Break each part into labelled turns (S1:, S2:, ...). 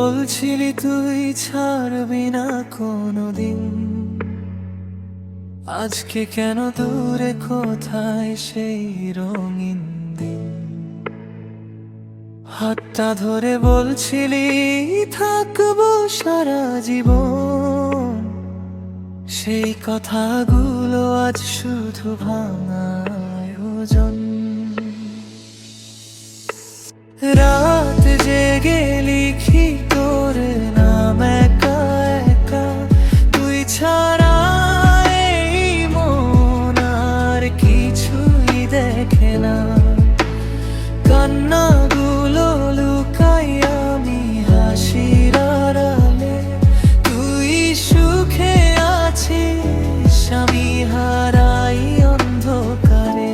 S1: বলছিলি তুই ছাড়বি না কোনোদিন, আজকে কেন দূরে কোথায় সেই রঙিন দিন? হাতটা ধরে বলছিলি থাকবো সারা জীবন, সেই কথাগুলো আজ শুধু ভাঙা আয়োজন। রাত জেগে লিখি তোর নাম একা একা, তুই ছাড়া এই মন আর কিছুই দেখে না। কান্নাগুলো লুকাই আমি হাসির আড়ালে, তুই সুখে আছিস আমি হারাই অন্ধকারে।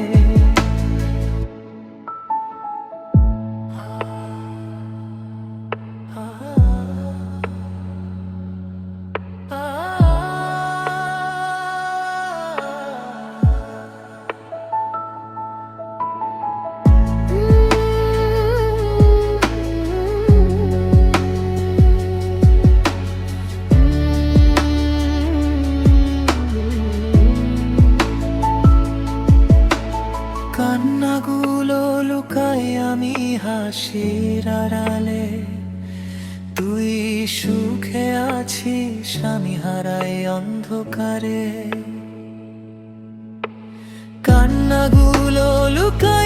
S1: কান্নাগুলো লুকাই আমি হাসির আড়ালে, তুই সুখে আছিস আমি হারাই অন্ধকারে। কান্নাগুলো লুকাই